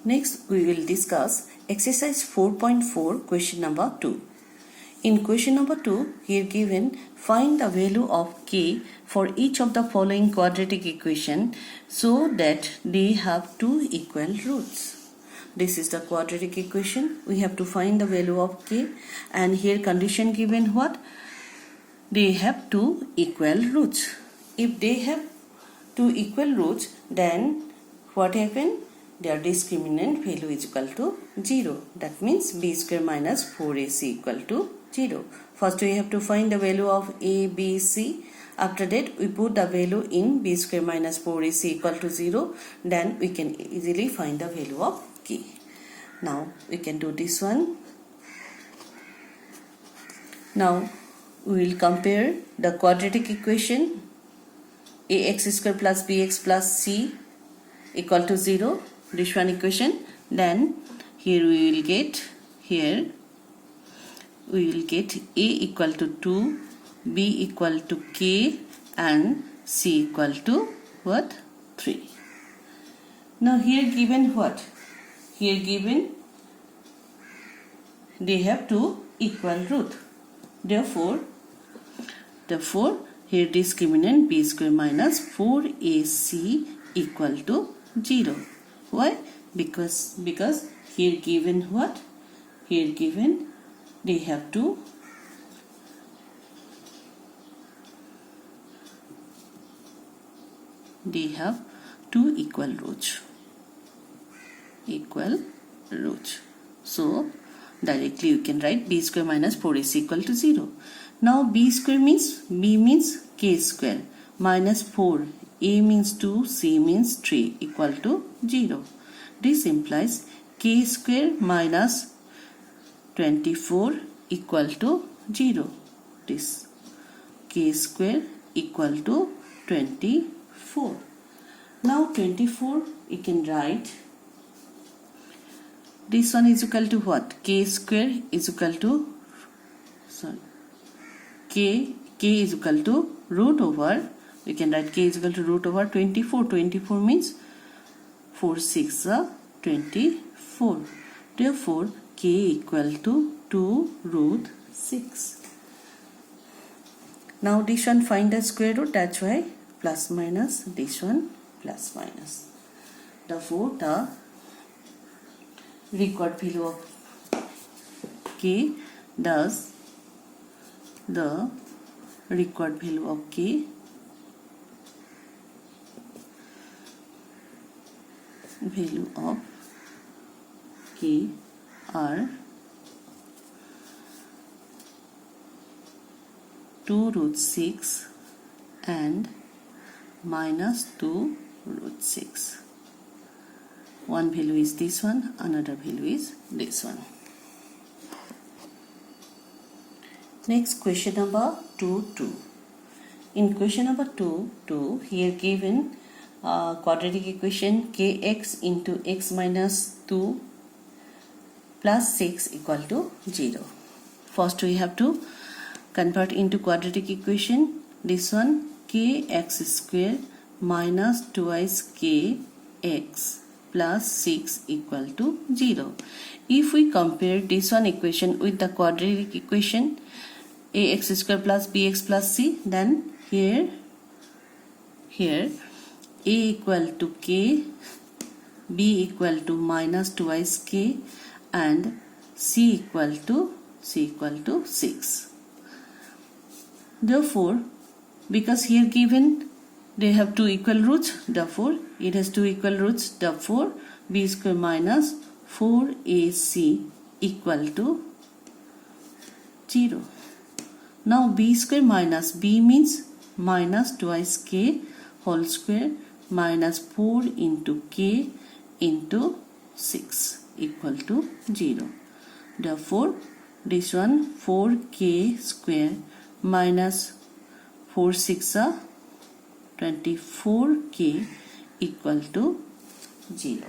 Next, we will discuss exercise 4.4 question number 2. In question number 2, here given find the value of k for each of the following quadratic equation so that they have two equal roots. This is the quadratic equation. We have to find the value of k, and here condition given what? They have two equal roots. If they have two equal roots, then what happen? Their discriminant value is equal to 0. That means b square minus 4ac equal to 0. First we have to find the value of a, b, c. After that we put the value in b square minus 4ac equal to 0. Then we can easily find the value of k. Now we can do this one. Now we will compare the quadratic equation ax square plus bx plus c equal to 0. This one equation. Then here we will get a equal to 2, b equal to k, and c equal to what? 3. Now here given what? Here given they have two equal root. Therefore here discriminant b square minus 4ac equal to 0. Why? Because here given what? Here given they have two equal roots. So directly you can write b square minus 4ac equal to 0. Now b square means b means k square minus 4, a means 2, c means 3 equal to 0. This implies k square minus 24 equal to 0. This k square equal to 24. Now 24 you can write this one is equal to what? K square is equal to k is equal to root over, we can write k is equal to root over 24. 24 means 4 6 are 24. Therefore k equal to 2 root 6. Now this one find the square root, that's why plus minus, this one plus minus. Therefore the required value of k, thus the required value of k are 2 root 6 and minus 2 root 6. One value is this one, another value is this one. Next question number 2. In question number 2, here given quadratic equation kx into x minus 2 plus 6 equal to 0. First we have to convert into quadratic equation. This one kx square minus twice kx plus 6 equal to 0. If we compare this one equation with the quadratic equation ax square plus bx plus c, then here a equal to k, b equal to minus twice k, and c equal to 6. Therefore, because here given they have two equal roots, therefore it has two equal roots, therefore b square minus 4ac equal to 0. Now b square minus b means minus twice k whole square minus 4 into k into 6 equal to 0. Therefore this one 4k square minus 4 6 are 24k equal to 0.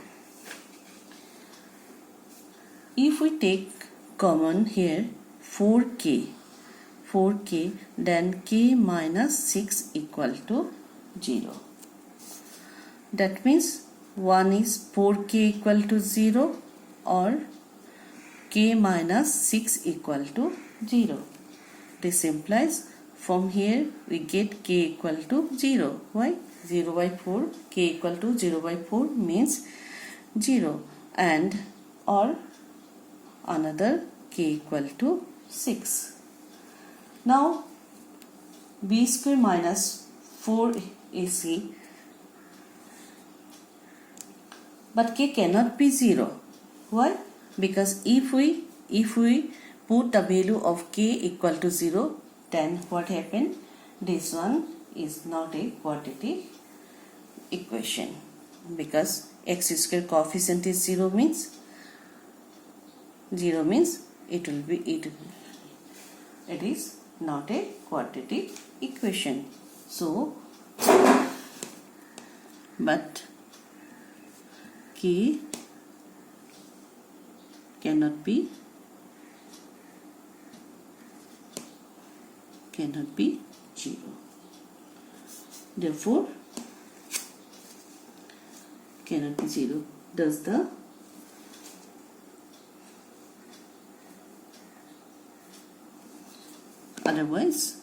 If we take common here 4k, then k minus 6 equal to 0. That means one is 4k equal to 0 or k minus 6 equal to 0. This implies from here we get k equal to 0. Why? 0 by 4, k equal to 0 by 4 means 0, and or another k equal to 6. Now b square minus 4ac, but k cannot be 0. Why? Because if we put the value of k equal to 0, then what happened? This one is not a quadratic equation, because x square coefficient is 0 means it is not a quadratic equation. So, but k cannot be 0. Therefore, cannot be 0. Thus the otherwise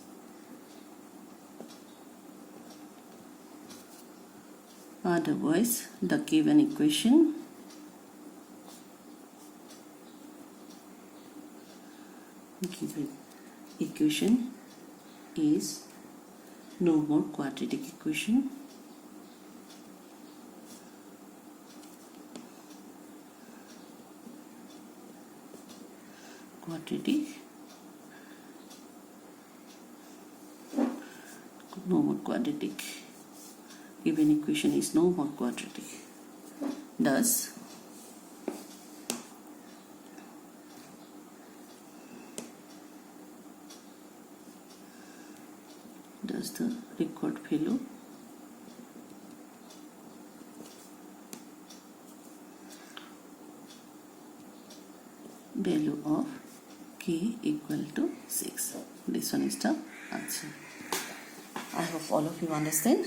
the given equation is no more quadratic equation. Given equation is no more quadratic. Thus the required value of k equal to 6. This one is the answer. I hope all of you understand.